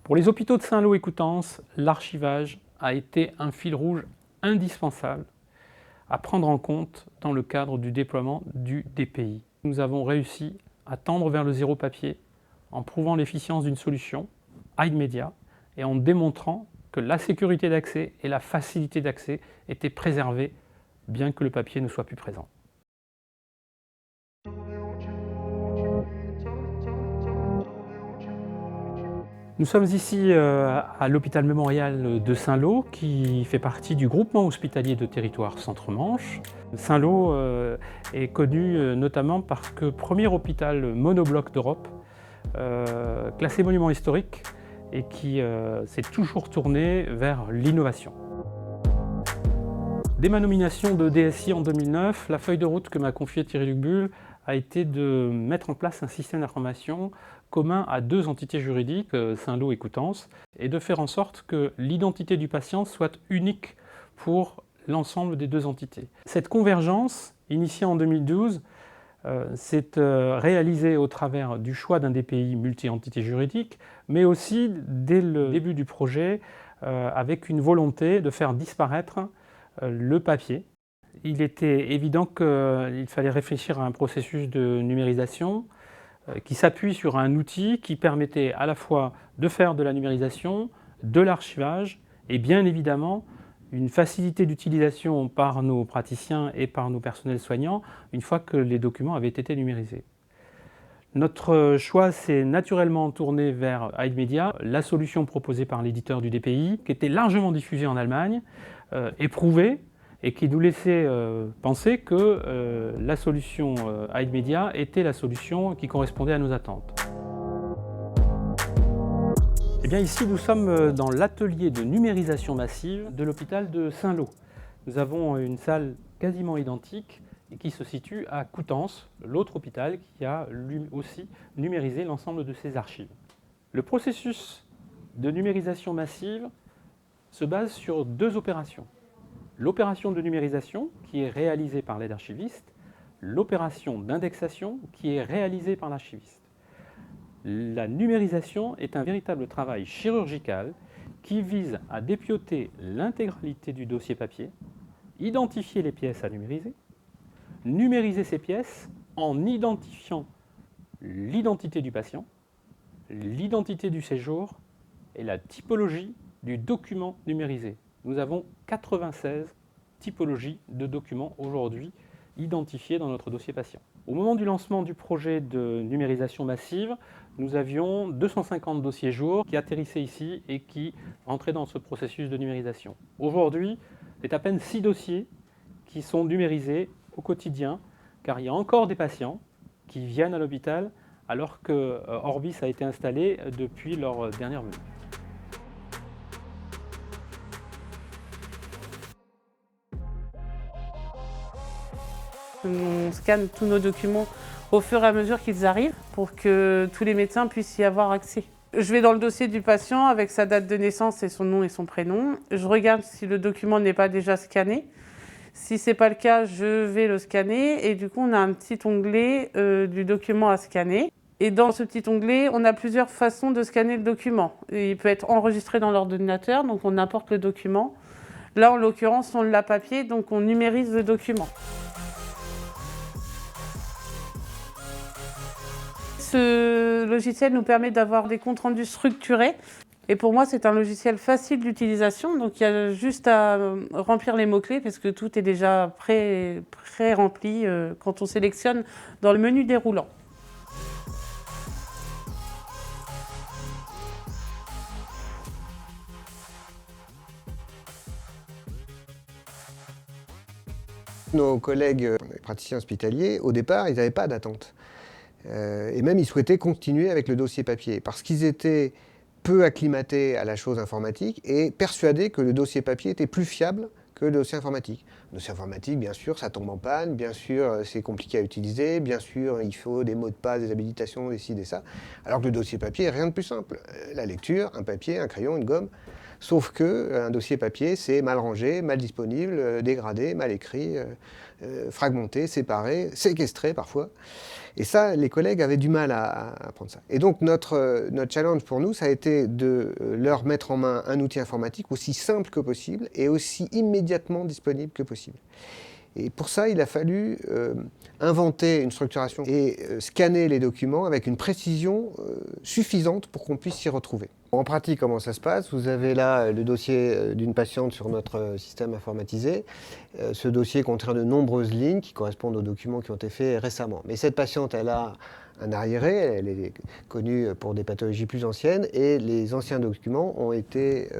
Pour les hôpitaux de Saint-Lô et Coutances, l'archivage a été un fil rouge indispensable à prendre en compte dans le cadre du déploiement du DPI. Nous avons réussi à tendre vers le zéro papier en prouvant l'efficience d'une solution, Aidmedia, et en démontrant que la sécurité d'accès et la facilité d'accès étaient préservées, bien que le papier ne soit plus présent. Nous sommes ici à l'hôpital mémorial de Saint-Lô, qui fait partie du groupement hospitalier de territoire Centre-Manche. Saint-Lô est connu notamment parce que premier hôpital monobloc d'Europe, classé monument historique, et qui s'est toujours tourné vers l'innovation. Dès ma nomination de DSI en 2009, la feuille de route que m'a confiée Thierry Lucbull a été de mettre en place un système d'information commun à deux entités juridiques, Saint-Lô et Coutances, et de faire en sorte que l'identité du patient soit unique pour l'ensemble des deux entités. Cette convergence, initiée en 2012, s'est réalisée au travers du choix d'un DPI multi-entité juridique, mais aussi dès le début du projet, avec une volonté de faire disparaître le papier. Il était évident qu'il fallait réfléchir à un processus de numérisation qui s'appuie sur un outil qui permettait à la fois de faire de la numérisation, de l'archivage et bien évidemment une facilité d'utilisation par nos praticiens et par nos personnels soignants une fois que les documents avaient été numérisés. Notre choix s'est naturellement tourné vers Aidmedia, la solution proposée par l'éditeur du DPI, qui était largement diffusée en Allemagne, éprouvée, et qui nous laissait penser que la solution Aidmedia était la solution qui correspondait à nos attentes. Eh bien, ici, nous sommes dans l'atelier de numérisation massive de l'hôpital de Saint-Lô. Nous avons une salle quasiment identique et qui se situe à Coutances, l'autre hôpital qui a lui aussi numérisé l'ensemble de ses archives. Le processus de numérisation massive se base sur deux opérations. L'opération de numérisation qui est réalisée par l'aide archiviste, l'opération d'indexation qui est réalisée par l'archiviste. La numérisation est un véritable travail chirurgical qui vise à dépioter l'intégralité du dossier papier, identifier les pièces à numériser, numériser ces pièces en identifiant l'identité du patient, l'identité du séjour et la typologie du document numérisé. Nous avons 96 typologies de documents aujourd'hui identifiés dans notre dossier patient. Au moment du lancement du projet de numérisation massive, nous avions 250 dossiers jours qui atterrissaient ici et qui entraient dans ce processus de numérisation. Aujourd'hui, c'est à peine 6 dossiers qui sont numérisés au quotidien, car il y a encore des patients qui viennent à l'hôpital alors que Orbis a été installé depuis leur dernière venue. On scanne tous nos documents au fur et à mesure qu'ils arrivent pour que tous les médecins puissent y avoir accès. Je vais dans le dossier du patient avec sa date de naissance et son nom et son prénom. Je regarde si le document n'est pas déjà scanné. Si ce n'est pas le cas, je vais le scanner et du coup on a un petit onglet du document à scanner. Et dans ce petit onglet, on a plusieurs façons de scanner le document. Il peut être enregistré dans l'ordinateur, donc on importe le document. Là en l'occurrence on l'a papier, donc on numérise le document. Ce logiciel nous permet d'avoir des comptes rendus structurés. Et pour moi, c'est un logiciel facile d'utilisation. Donc, il y a juste à remplir les mots-clés parce que tout est déjà pré-rempli quand on sélectionne dans le menu déroulant. Nos collègues praticiens hospitaliers, au départ, ils n'avaient pas d'attente. Et même, ils souhaitaient continuer avec le dossier papier parce qu'ils étaient peu acclimatés à la chose informatique et persuadés que le dossier papier était plus fiable que le dossier informatique. Le dossier informatique, bien sûr, ça tombe en panne, bien sûr, c'est compliqué à utiliser, bien sûr, il faut des mots de passe, des habilitations, des ci, des ça. Alors que le dossier papier, rien de plus simple. La lecture, un papier, un crayon, une gomme. Sauf qu'un dossier papier, c'est mal rangé, mal disponible, dégradé, mal écrit, fragmenté, séparé, séquestré parfois. Et ça, les collègues avaient du mal à apprendre ça. Et donc notre challenge pour nous, ça a été de leur mettre en main un outil informatique aussi simple que possible et aussi immédiatement disponible que possible. Et pour ça, il a fallu inventer une structuration et scanner les documents avec une précision suffisante pour qu'on puisse s'y retrouver. En pratique, comment ça se passe? Vous avez là le dossier d'une patiente sur notre système informatisé. Ce dossier contient de nombreuses lignes qui correspondent aux documents qui ont été faits récemment. Mais cette patiente, elle a un arriéré, elle est connue pour des pathologies plus anciennes et les anciens documents ont été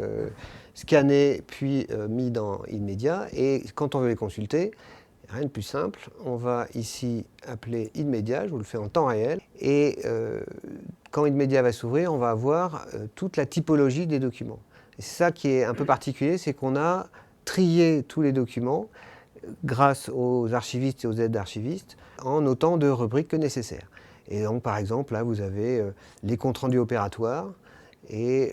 scannés puis mis dans InMedia. Et quand on veut les consulter, rien de plus simple, on va ici appeler InMedia, je vous le fais en temps réel, et quand InMedia va s'ouvrir, on va avoir toute la typologie des documents. Et c'est ça qui est un peu particulier, c'est qu'on a trié tous les documents grâce aux archivistes et aux aides d'archivistes en autant de rubriques que nécessaire. Et donc par exemple, là vous avez les comptes rendus opératoires, et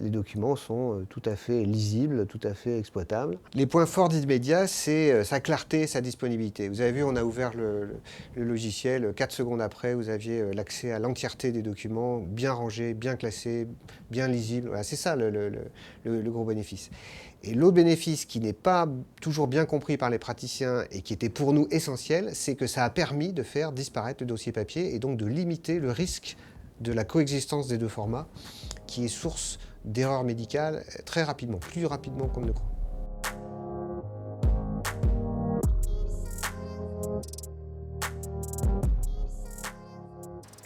les documents sont tout à fait lisibles, tout à fait exploitables. Les points forts d'InMedia, c'est sa clarté, sa disponibilité. Vous avez vu, on a ouvert le logiciel, 4 secondes après, vous aviez l'accès à l'entièreté des documents, bien rangés, bien classés, bien lisibles. Voilà, c'est ça le gros bénéfice. Et l'autre bénéfice qui n'est pas toujours bien compris par les praticiens et qui était pour nous essentiel, c'est que ça a permis de faire disparaître le dossier papier et donc de limiter le risque de la coexistence des deux formats, qui est source d'erreurs médicales très rapidement, plus rapidement qu'on ne le croit.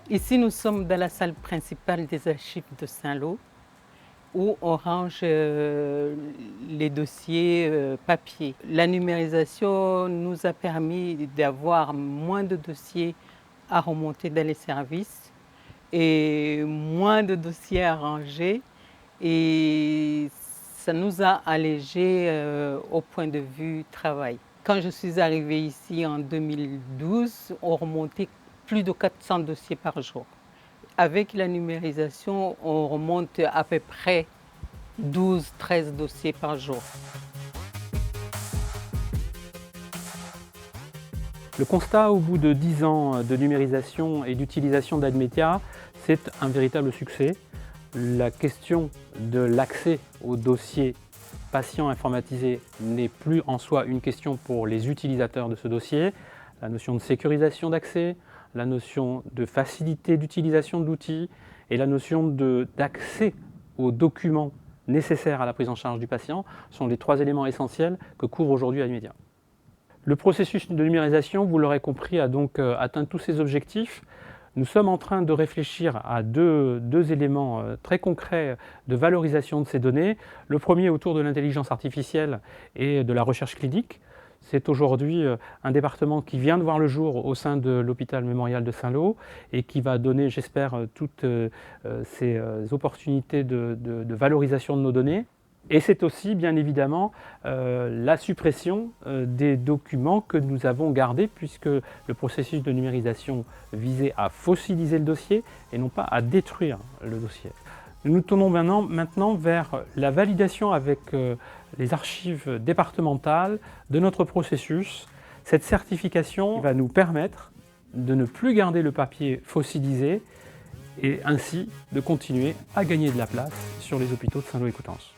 Ici, nous sommes dans la salle principale des archives de Saint-Lô, où on range les dossiers papier. La numérisation nous a permis d'avoir moins de dossiers à remonter dans les services et moins de dossiers à ranger, et ça nous a allégé au point de vue travail. Quand je suis arrivée ici en 2012, on remontait plus de 400 dossiers par jour. Avec la numérisation, on remonte à peu près 12-13 dossiers par jour. Le constat au bout de 10 ans de numérisation et d'utilisation d'InMedia, c'est un véritable succès. La question de l'accès aux dossiers patients informatisés n'est plus en soi une question pour les utilisateurs de ce dossier. La notion de sécurisation d'accès, la notion de facilité d'utilisation de l'outil et la notion d'accès aux documents nécessaires à la prise en charge du patient sont les 3 éléments essentiels que couvre aujourd'hui InMedia. Le processus de numérisation, vous l'aurez compris, a donc atteint tous ses objectifs. Nous sommes en train de réfléchir à deux éléments très concrets de valorisation de ces données. Le premier autour de l'intelligence artificielle et de la recherche clinique. C'est aujourd'hui un département qui vient de voir le jour au sein de l'hôpital mémorial de Saint-Lô et qui va donner, j'espère, toutes ces opportunités de valorisation de nos données. Et c'est aussi, bien évidemment, la suppression des documents que nous avons gardés, puisque le processus de numérisation visait à fossiliser le dossier et non pas à détruire le dossier. Nous nous tournons maintenant vers la validation avec les archives départementales de notre processus. Cette certification va nous permettre de ne plus garder le papier fossilisé et ainsi de continuer à gagner de la place sur les hôpitaux de Saint-Lô et Coutances.